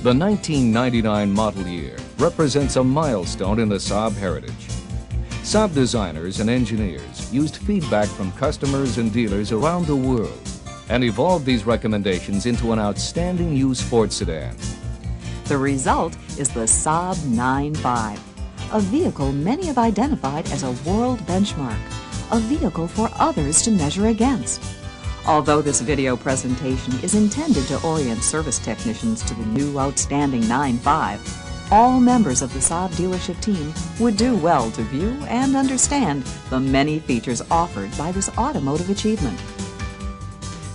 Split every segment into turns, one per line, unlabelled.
The 1999 model year represents a milestone in the Saab heritage. Saab designers and engineers used feedback from customers and dealers around the world and evolved these recommendations into an outstanding new sports sedan.
The result is the Saab 9.5, a vehicle many have identified as a world benchmark, a vehicle for others to measure against. Although this video presentation is intended to orient service technicians to the new outstanding 9.5, all members of the Saab dealership team would do well to view and understand the many features offered by this automotive achievement.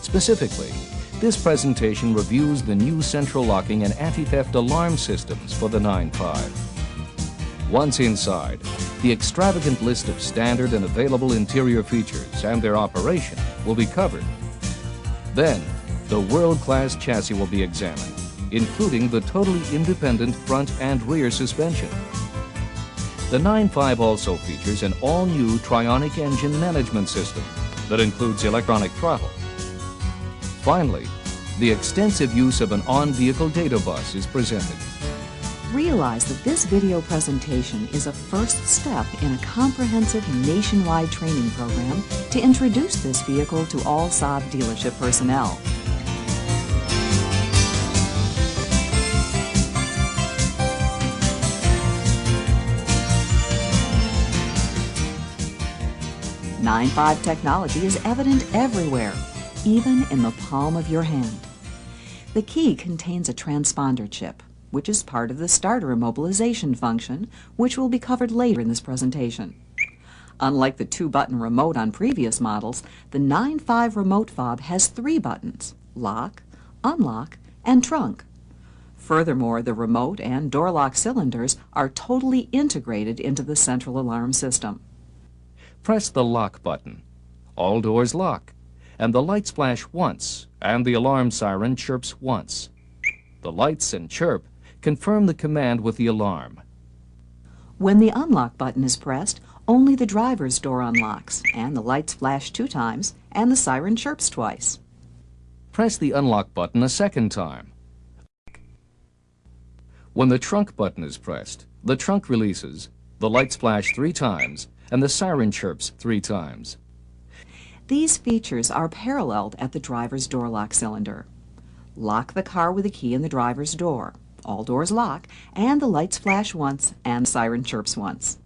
Specifically, this presentation reviews the new central locking and anti-theft alarm systems for the 9.5. Once inside, the extravagant list of standard and available interior features and their operation will be covered. Then, the world-class chassis will be examined, including the totally independent front and rear suspension. The 9.5 also features an all-new Trionic engine management system that includes electronic throttle. Finally, the extensive use of an on-vehicle data bus is presented.
Realize that this video presentation is a first step in a comprehensive nationwide training program to introduce this vehicle to all Saab dealership personnel. .9.5 technology is evident everywhere, even in the palm of your hand. The key contains a transponder chip, which is part of the starter immobilization function, which will be covered later in this presentation. Unlike the 2-button remote on previous models, the 9.5 remote fob has 3 buttons: lock, unlock, and trunk. Furthermore, the remote and door lock cylinders are totally integrated into the central alarm system.
Press the lock button. All doors lock, and the lights flash once, and the alarm siren chirps once. The lights and chirp confirm the command with the alarm.
When the unlock button is pressed, only the driver's door unlocks, and the lights flash 2 times, and the siren chirps twice.
Press the unlock button a second time. When the trunk button is pressed, the trunk releases, the lights flash 3 times, and the siren chirps 3 times.
These features are paralleled at the driver's door lock cylinder. Lock the car with the key in the driver's door. All doors lock, and the lights flash once, and the siren chirps once.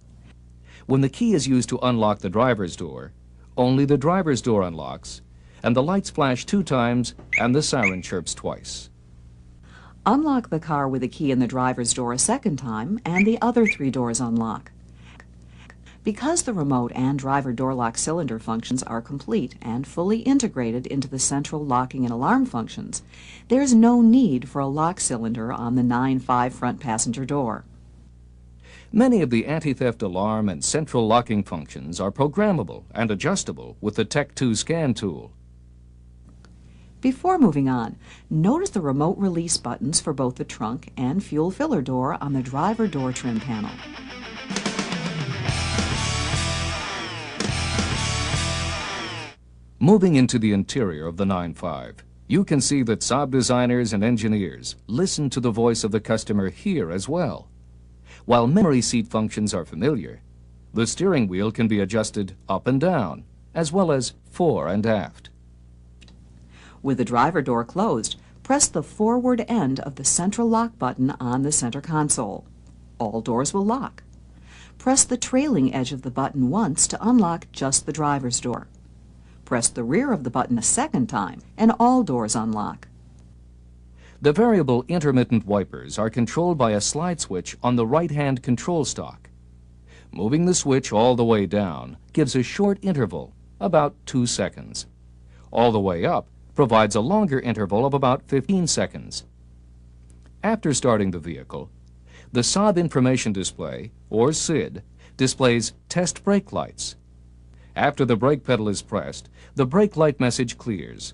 When the key is used to unlock the driver's door, only the driver's door unlocks, and the lights flash 2 times, and the siren chirps twice.
Unlock the car with the key in the driver's door a second time, and the other 3 doors unlock. Because the remote and driver door lock cylinder functions are complete and fully integrated into the central locking and alarm functions, there is no need for a lock cylinder on the 9.5 front passenger door.
Many of the anti-theft alarm and central locking functions are programmable and adjustable with the Tech 2 scan tool.
Before moving on, notice the remote release buttons for both the trunk and fuel filler door on the driver door trim panel.
Moving into the interior of the 9.5, you can see that Saab designers and engineers listen to the voice of the customer here as well. While memory seat functions are familiar, the steering wheel can be adjusted up and down, as well as fore and aft.
With the driver door closed, press the forward end of the central lock button on the center console. All doors will lock. Press the trailing edge of the button once to unlock just the driver's door. Press the rear of the button a second time, and all doors unlock.
The variable intermittent wipers are controlled by a slide switch on the right-hand control stalk. Moving the switch all the way down gives a short interval, about 2 seconds. All the way up provides a longer interval of about 15 seconds. After starting the vehicle, the Saab Information Display, or SID, displays test brake lights. After the brake pedal is pressed, the brake light message clears.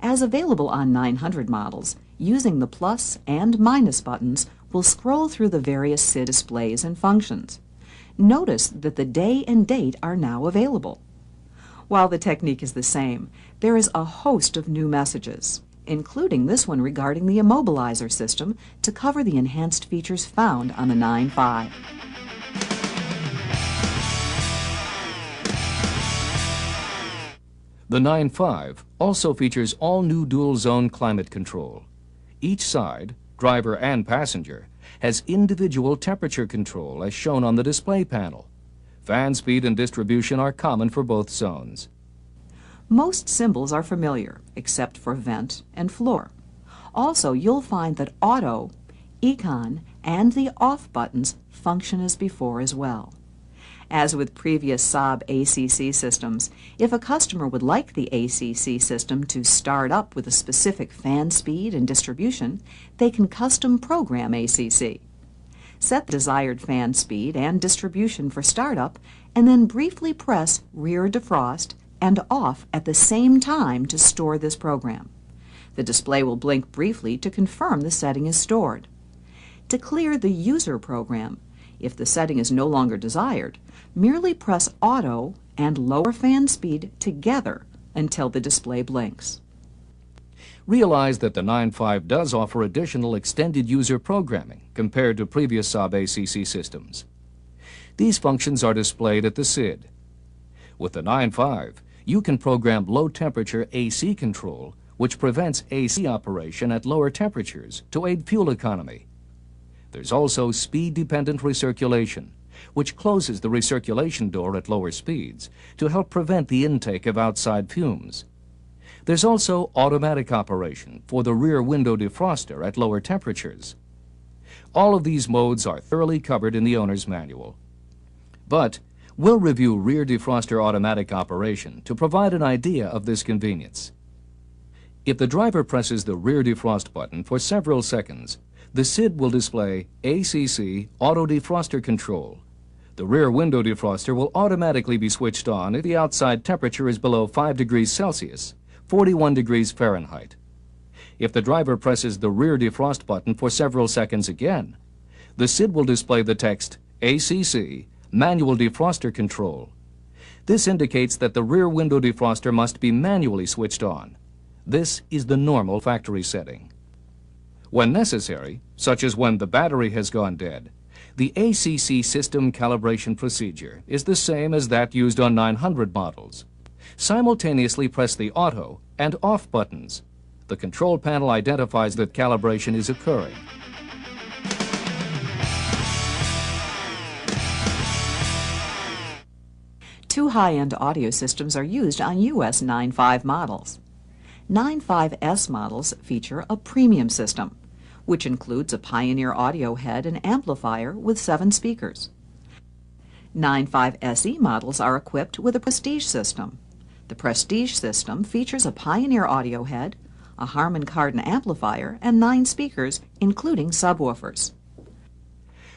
As available on 900 models, using the plus and minus buttons will scroll through the various SID displays and functions. Notice that the day and date are now available. While the technique is the same, there is a host of new messages. including this one regarding the immobilizer system to cover the enhanced features found on the 9.5.
The 9.5 also features all-new dual-zone climate control. Each side, driver and passenger, has individual temperature control as shown on the display panel. Fan speed and distribution are common for both zones.
Most symbols are familiar, except for vent and floor. Also, you'll find that auto, econ, and the off buttons function as before as well. As with previous Saab ACC systems, if a customer would like the ACC system to start up with a specific fan speed and distribution, they can custom program ACC. Set the desired fan speed and distribution for startup, and then briefly press rear defrost and off at the same time to store this program. The display will blink briefly to confirm the setting is stored. To clear the user program, if the setting is no longer desired, merely press auto and lower fan speed together until the display blinks.
Realize that the 9.5 does offer additional extended user programming compared to previous Saab ACC systems. These functions are displayed at the SID. With the 9.5, you can program low-temperature AC control, which prevents AC operation at lower temperatures to aid fuel economy. There's also speed-dependent recirculation, which closes the recirculation door at lower speeds to help prevent the intake of outside fumes. There's also automatic operation for the rear window defroster at lower temperatures. All of these modes are thoroughly covered in the owner's manual. But we'll review rear defroster automatic operation to provide an idea of this convenience. If the driver presses the rear defrost button for several seconds, the SID will display ACC Auto Defroster Control. The rear window defroster will automatically be switched on if the outside temperature is below 5 degrees Celsius, 41 degrees Fahrenheit. If the driver presses the rear defrost button for several seconds again, the SID will display the text ACC Manual Defroster Control. This indicates that the rear window defroster must be manually switched on. This is the normal factory setting. When necessary, such as when the battery has gone dead, the ACC system calibration procedure is the same as that used on 900 models. Simultaneously press the auto and off buttons. The control panel identifies that calibration is occurring.
Two high-end audio systems are used on US 9.5 models. 9.5S models feature a premium system, which includes a Pioneer audio head and amplifier with 7 speakers. 9.5 SE models are equipped with a Prestige system. The Prestige system features a Pioneer audio head, a Harman Kardon amplifier, and 9 speakers, including subwoofers.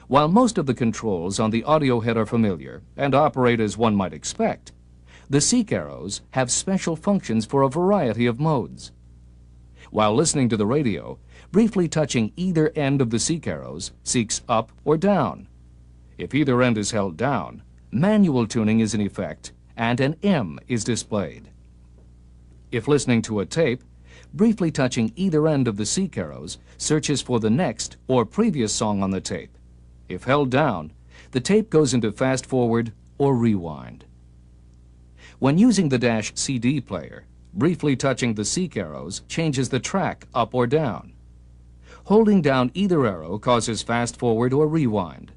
While most of the controls on the audio head are familiar and operate as one might expect, the seek arrows have special functions for a variety of modes. While listening to the radio, briefly touching either end of the seek arrows seeks up or down. If either end is held down, manual tuning is in effect and an M is displayed. If listening to a tape, briefly touching either end of the seek arrows searches for the next or previous song on the tape. If held down, the tape goes into fast forward or rewind. When using the -CD player, briefly touching the seek arrows changes the track up or down. Holding down either arrow causes fast forward or rewind.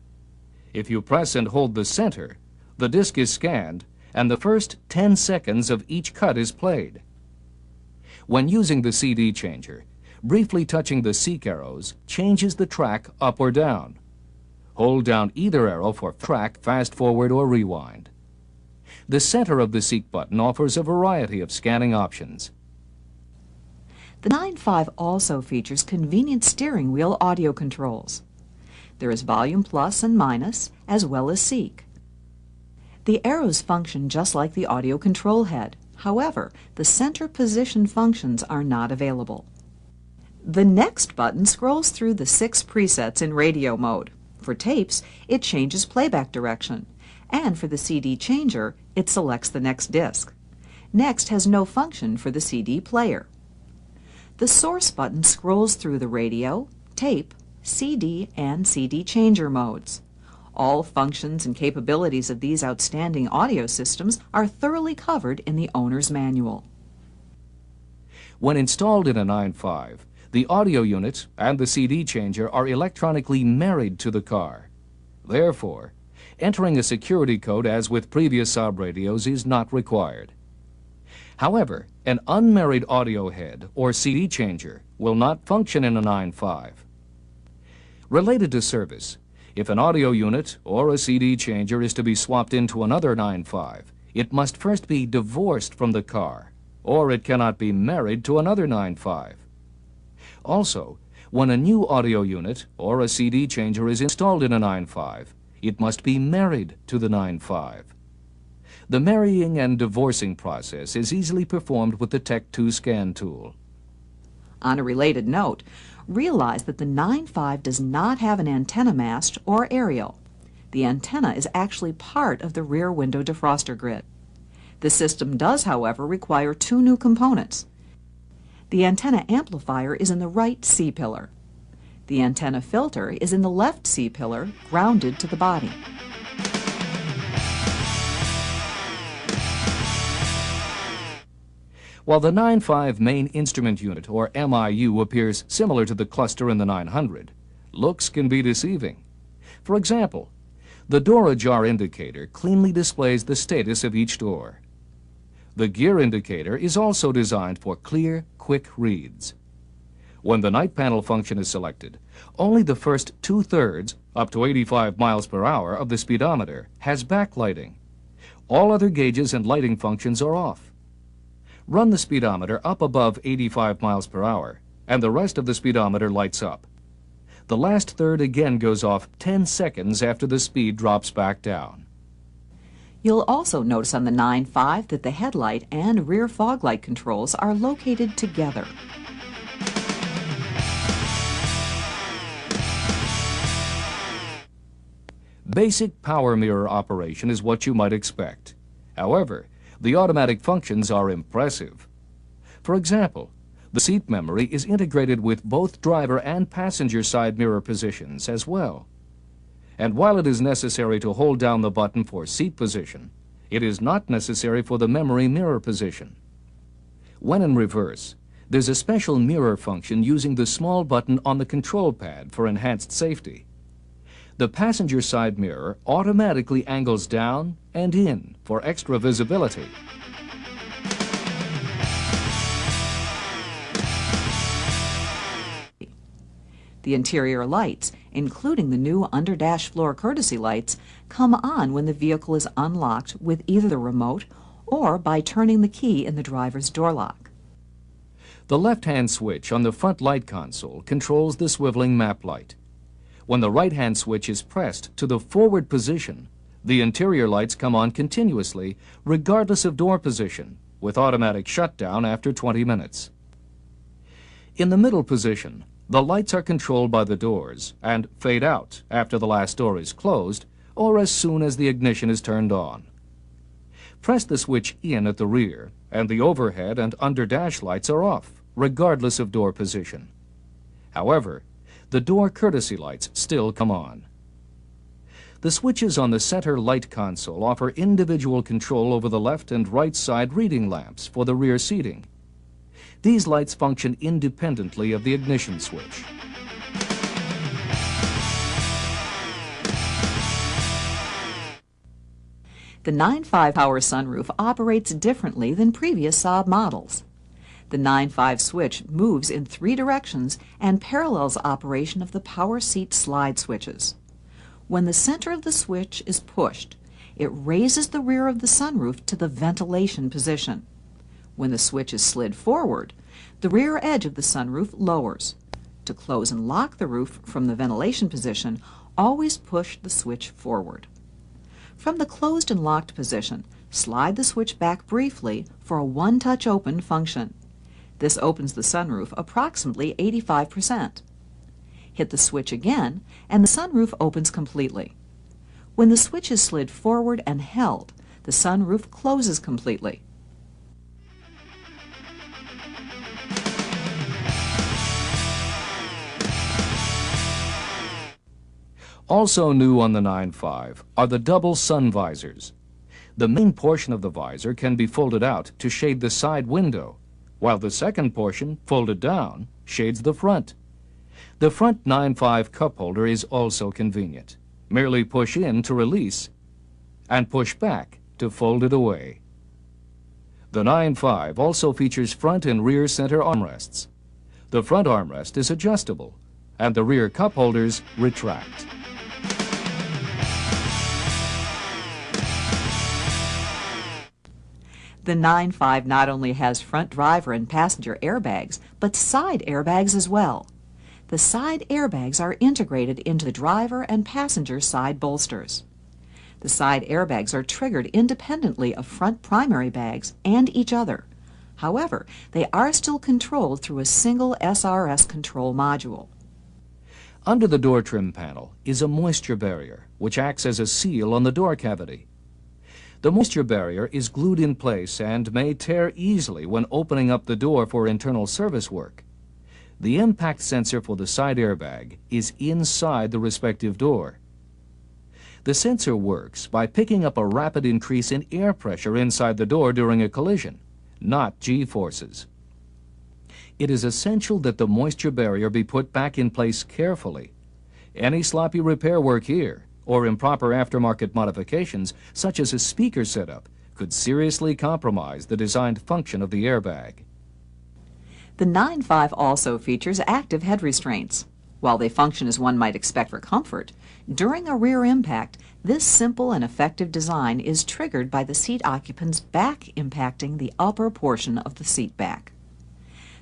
If you press and hold the center, the disc is scanned and the first 10 seconds of each cut is played. When using the CD changer, briefly touching the seek arrows changes the track up or down. Hold down either arrow for track fast forward or rewind. The center of the seek button offers a variety of scanning options.
The 9.5 also features convenient steering wheel audio controls. There is volume plus and minus, as well as seek. The arrows function just like the audio control head. However, the center position functions are not available. The next button scrolls through the 6 presets in radio mode. For tapes, it changes playback direction, and for the CD changer, it selects the next disc. Next has no function for the CD player. The source button scrolls through the radio, tape, CD, and CD changer modes. All functions and capabilities of these outstanding audio systems are thoroughly covered in the owner's manual.
When installed in a 9.5, the audio unit and the CD changer are electronically married to the car. Therefore, entering a security code as with previous Saab radios is not required. However, an unmarried audio head or CD changer will not function in a 9.5. Related to service, if an audio unit or a CD changer is to be swapped into another 9.5, it must first be divorced from the car, or it cannot be married to another 9.5. Also, when a new audio unit or a CD changer is installed in a 9.5, it must be married to the 9.5. The marrying and divorcing process is easily performed with the Tech 2 scan tool.
On a related note, realize that the 9.5 does not have an antenna mast or aerial. The antenna is actually part of the rear window defroster grid. The system does, however, require two new components. The antenna amplifier is in the right C-pillar. The antenna filter is in the left C-pillar, grounded to the body.
While the 9.5 main instrument unit, or MIU, appears similar to the cluster in the 900, looks can be deceiving. For example, the door ajar indicator cleanly displays the status of each door. The gear indicator is also designed for clear, quick reads. When the night panel function is selected, only the first 2/3, up to 85 miles per hour, of the speedometer has backlighting. All other gauges and lighting functions are off. Run the speedometer up above 85 miles per hour, and the rest of the speedometer lights up. The last third again goes off 10 seconds after the speed drops back down.
You'll also notice on the 9.5 that the headlight and rear fog light controls are located together.
Basic power mirror operation is what you might expect. However, the automatic functions are impressive. For example, the seat memory is integrated with both driver and passenger side mirror positions as well. And while it is necessary to hold down the button for seat position, it is not necessary for the memory mirror position. When in reverse, there's a special mirror function using the small button on the control pad for enhanced safety. The passenger side mirror automatically angles down and in for extra visibility.
The interior lights, including the new under-dash floor courtesy lights, come on when the vehicle is unlocked with either the remote or by turning the key in the driver's door lock.
The left-hand switch on the front light console controls the swiveling map light. When the right-hand switch is pressed to the forward position, the interior lights come on continuously, regardless of door position, with automatic shutdown after 20 minutes. In the middle position, the lights are controlled by the doors and fade out after the last door is closed or as soon as the ignition is turned on. Press the switch in at the rear, and the overhead and under-dash lights are off, regardless of door position. However, the door courtesy lights still come on. The switches on the center light console offer individual control over the left and right side reading lamps for the rear seating. These lights function independently of the ignition switch.
The 9.5 power sunroof operates differently than previous Saab models. The 9.5 switch moves in 3 directions and parallels operation of the power seat slide switches. When the center of the switch is pushed, it raises the rear of the sunroof to the ventilation position. When the switch is slid forward, the rear edge of the sunroof lowers. To close and lock the roof from the ventilation position, always push the switch forward. From the closed and locked position, slide the switch back briefly for a one-touch open function. This opens the sunroof approximately 85%. Hit the switch again, and the sunroof opens completely. When the switch is slid forward and held, the sunroof closes completely.
Also new on the 9.5 are the double sun visors. The main portion of the visor can be folded out to shade the side window, while the second portion, folded down, shades the front. The front 9.5 cup holder is also convenient. Merely push in to release and push back to fold it away. The 9.5 also features front and rear center armrests. The front armrest is adjustable and the rear cup holders retract.
The 9.5 not only has front driver and passenger airbags, but side airbags as well. The side airbags are integrated into the driver and passenger side bolsters. The side airbags are triggered independently of front primary bags and each other. However, they are still controlled through a single SRS control module.
Under the door trim panel is a moisture barrier, which acts as a seal on the door cavity. The moisture barrier is glued in place and may tear easily when opening up the door for internal service work. The impact sensor for the side airbag is inside the respective door. The sensor works by picking up a rapid increase in air pressure inside the door during a collision, not G-forces. It is essential that the moisture barrier be put back in place carefully. Any sloppy repair work here, or improper aftermarket modifications, such as a speaker setup, could seriously compromise the designed function of the airbag.
The 9.5 also features active head restraints. While they function as one might expect for comfort, during a rear impact, this simple and effective design is triggered by the seat occupant's back impacting the upper portion of the seat back.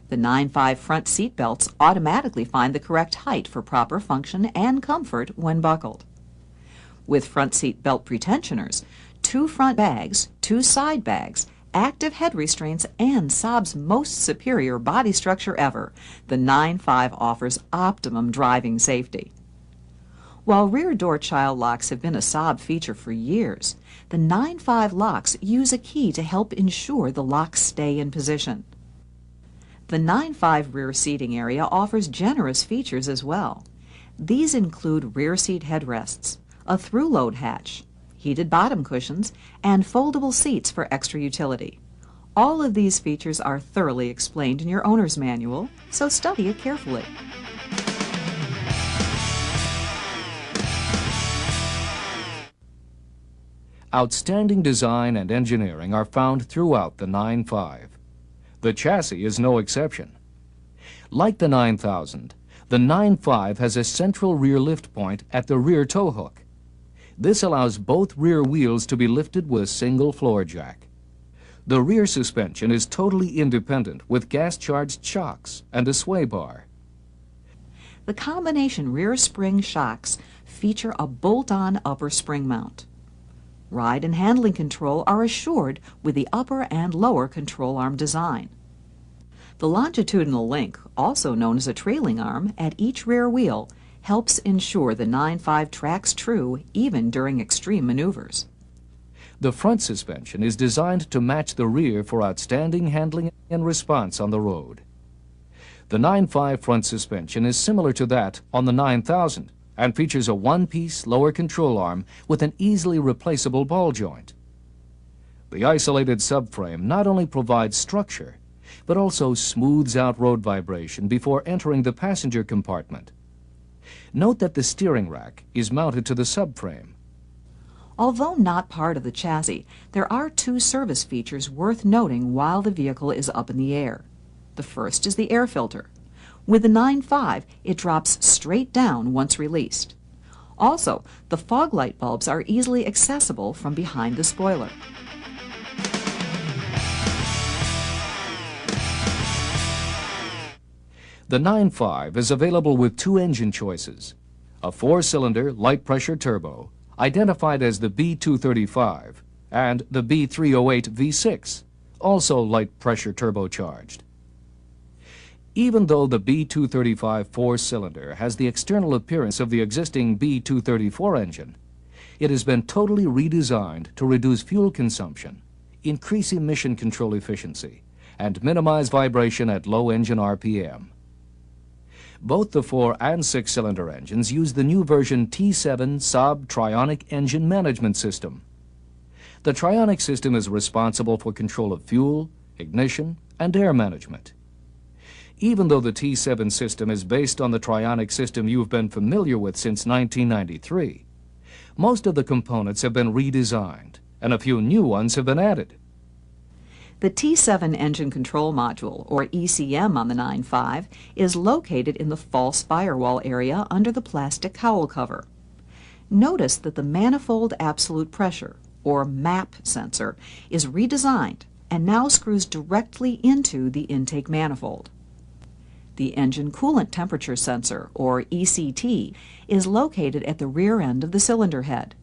The 9.5 front seat belts automatically find the correct height for proper function and comfort when buckled. With front seat belt pretensioners, 2 front bags, 2 side bags, active head restraints, and Saab's most superior body structure ever, the 9.5 offers optimum driving safety. While rear door child locks have been a Saab feature for years, the 9.5 locks use a key to help ensure the locks stay in position. The 9.5 rear seating area offers generous features as well. These include rear seat headrests, a through-load hatch, heated bottom cushions, and foldable seats for extra utility. All of these features are thoroughly explained in your owner's manual, so study it carefully.
Outstanding design and engineering are found throughout the 9.5. The chassis is no exception. Like the 9000, the 9.5 has a central rear lift point at the rear tow hook. This allows both rear wheels to be lifted with a single floor jack. The rear suspension is totally independent with gas-charged shocks and a sway bar.
The combination rear spring shocks feature a bolt-on upper spring mount. Ride and handling control are assured with the upper and lower control arm design. The longitudinal link, also known as a trailing arm, at each rear wheel helps ensure the 9.5 tracks true even during extreme maneuvers.
The front suspension is designed to match the rear for outstanding handling and response on the road. The 9.5 front suspension is similar to that on the 9000 and features a one-piece lower control arm with an easily replaceable ball joint. The isolated subframe not only provides structure, but also smooths out road vibration before entering the passenger compartment. Note that the steering rack is mounted to the subframe.
Although not part of the chassis, there are 2 service features worth noting while the vehicle is up in the air. The first is the air filter. With the 9.5, it drops straight down once released. Also, the fog light bulbs are easily accessible from behind the spoiler.
The 9.5 is available with 2 engine choices, a 4-cylinder light-pressure turbo, identified as the B235, and the B308 V6, also light-pressure turbocharged. Even though the B235 4-cylinder has the external appearance of the existing B234 engine, it has been totally redesigned to reduce fuel consumption, increase emission control efficiency, and minimize vibration at low engine RPM. Both the 4 and 6-cylinder engines use the new version T7 Saab Trionic Engine Management System. The Trionic system is responsible for control of fuel, ignition, and air management. Even though the T7 system is based on the Trionic system you've been familiar with since 1993, most of the components have been redesigned, and a few new ones have been added.
The T7 Engine Control Module, or ECM on the 9.5, is located in the false firewall area under the plastic cowl cover. Notice that the manifold absolute pressure, or MAP sensor, is redesigned and now screws directly into the intake manifold. The engine coolant temperature sensor, or ECT, is located at the rear end of the cylinder head.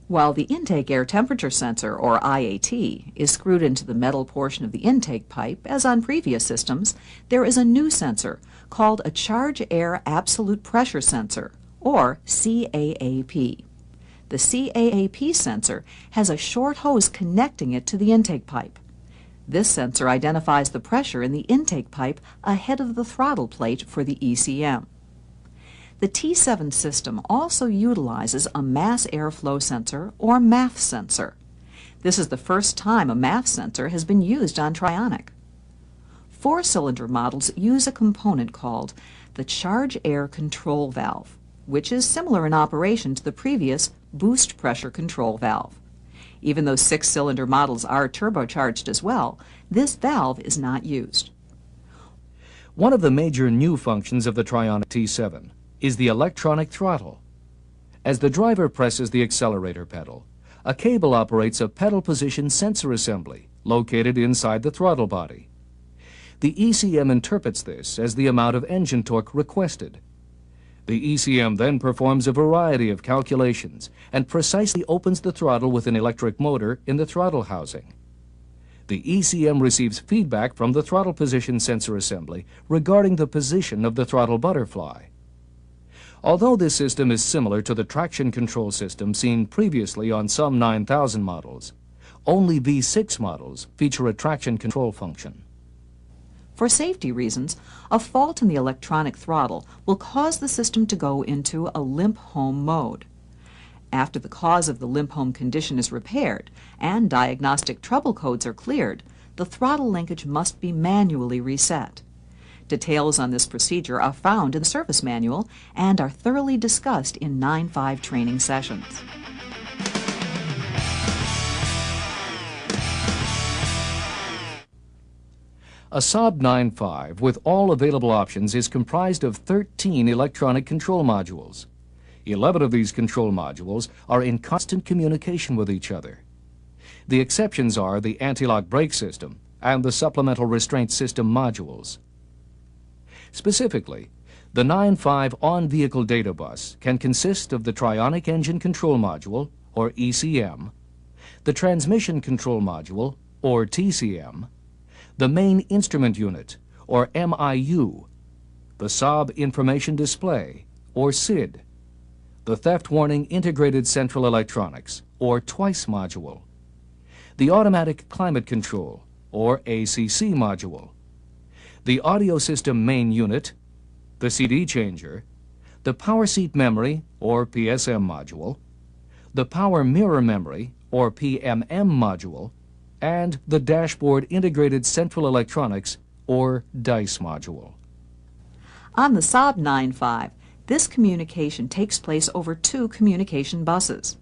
While the intake air temperature sensor, or IAT, is screwed into the metal portion of the intake pipe, as on previous systems, there is a new sensor called a charge air absolute pressure sensor, or CAAP. The CAAP sensor has a short hose connecting it to the intake pipe. This sensor identifies the pressure in the intake pipe ahead of the throttle plate for the ECM. The T7 system also utilizes a mass airflow sensor, or MAF sensor. This is the first time a MAF sensor has been used on Trionic. 4-cylinder models use a component called the charge air control valve, which is similar in operation to the previous boost pressure control valve. Even though 6-cylinder models are turbocharged as well, this valve is not used.
One of the major new functions of the Trionic T7 is the electronic throttle. As the driver presses the accelerator pedal, a cable operates a pedal position sensor assembly located inside the throttle body. The ECM interprets this as the amount of engine torque requested. The ECM then performs a variety of calculations and precisely opens the throttle with an electric motor in the throttle housing. The ECM receives feedback from the throttle position sensor assembly regarding the position of the throttle butterfly. Although this system is similar to the traction control system seen previously on some 9000 models, only V6 models feature a traction control function.
For safety reasons, a fault in the electronic throttle will cause the system to go into a limp home mode. After the cause of the limp home condition is repaired and diagnostic trouble codes are cleared, the throttle linkage must be manually reset. Details on this procedure are found in the service manual and are thoroughly discussed in 9.5 training sessions.
A Saab 9.5 with all available options is comprised of 13 electronic control modules. 11 of these control modules are in constant communication with each other. The exceptions are the anti-lock brake system and the supplemental restraint system modules. Specifically, the 9.5 on-vehicle data bus can consist of the Trionic Engine Control Module, or ECM, the Transmission Control Module, or TCM, the Main Instrument Unit, or MIU, the Saab Information Display, or SID, the Theft Warning Integrated Central Electronics, or TWICE module, the Automatic Climate Control, or ACC module, the Audio System Main Unit, the CD Changer, the Power Seat Memory, or PSM module, the Power Mirror Memory, or PMM module, and the Dashboard Integrated Central Electronics, or DICE module.
On the Saab 9.5, this communication takes place over 2 communication buses.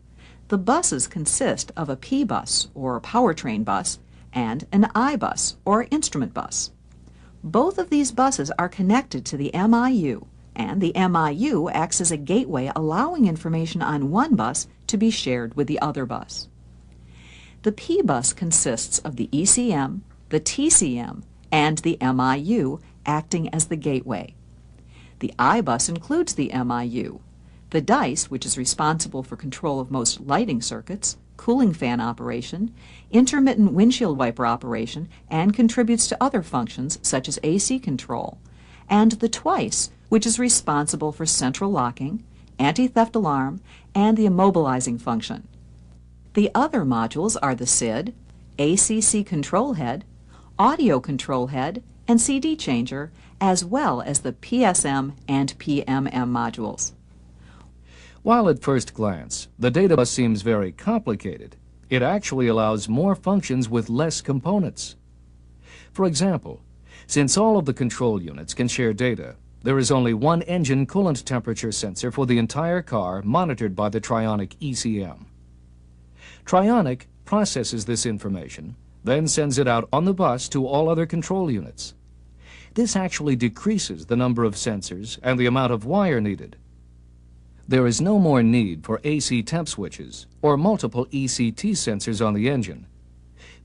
The buses consist of a P-bus, or powertrain bus, and an I-bus, or instrument bus. Both of these buses are connected to the MIU, and the MIU acts as a gateway allowing information on one bus to be shared with the other bus. The P-bus consists of the ECM, the TCM, and the MIU acting as the gateway. The I-bus includes the MIU, the DICE, which is responsible for control of most lighting circuits, cooling fan operation, intermittent windshield wiper operation, and contributes to other functions such as AC control, and the TWICE, which is responsible for central locking, anti-theft alarm, and the immobilizing function. The other modules are the SID, ACC control head, audio control head, and CD changer, as well as the PSM and PMM modules.
While at first glance, the data bus seems very complicated, it actually allows more functions with less components. For example, since all of the control units can share data, there is only one engine coolant temperature sensor for the entire car monitored by the Trionic ECM. Trionic processes this information, then sends it out on the bus to all other control units. This actually decreases the number of sensors and the amount of wire needed. There is no more need for AC temp switches or multiple ECT sensors on the engine.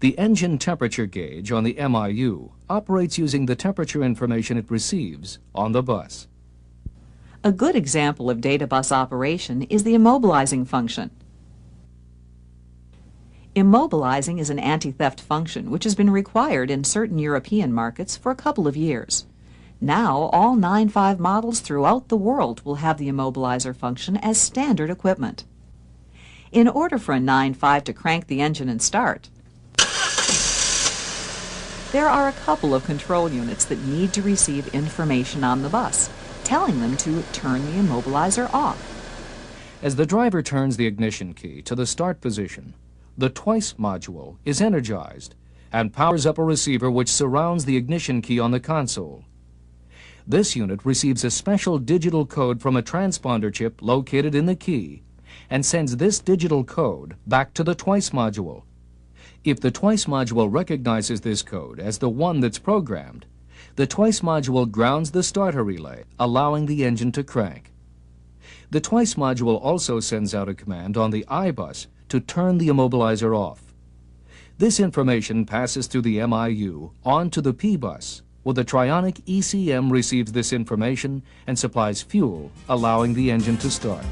The engine temperature gauge on the MIU operates using the temperature information it receives on the bus.
A good example of data bus operation is the immobilizing function. Immobilizing is an anti-theft function which has been required in certain European markets for a couple of years. Now, all 9.5 models throughout the world will have the immobilizer function as standard equipment. In order for a 9.5 to crank the engine and start, there are a couple of control units that need to receive information on the bus, telling them to turn the immobilizer off.
As the driver turns the ignition key to the start position, the twice module is energized and powers up a receiver which surrounds the ignition key on the console. This unit receives a special digital code from a transponder chip located in the key and sends this digital code back to the twice module. If the twice module recognizes this code as the one that's programmed, the twice module grounds the starter relay, allowing the engine to crank. The twice module also sends out a command on the I-bus to turn the immobilizer off. This information passes through the MIU onto the P-bus, where the Trionic ECM receives this information and supplies fuel, allowing the engine to start.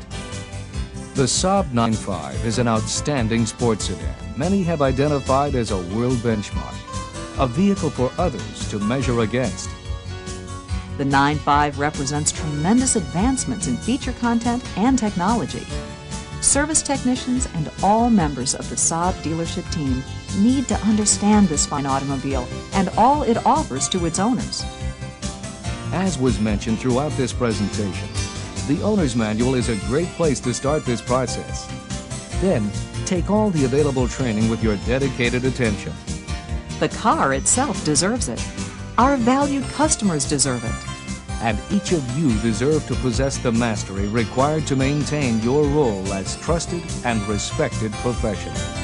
The Saab 9.5 is an outstanding sports sedan many have identified as a world benchmark, a vehicle for others to measure against.
The 9.5 represents tremendous advancements in feature content and technology. Service technicians and all members of the Saab dealership team need to understand this fine automobile and all it offers to its owners.
As was mentioned throughout this presentation, the owner's manual is a great place to start this process. Then, take all the available training with your dedicated attention.
The car itself deserves it. Our valued customers deserve it.
And each of you deserve to possess the mastery required to maintain your role as trusted and respected professional.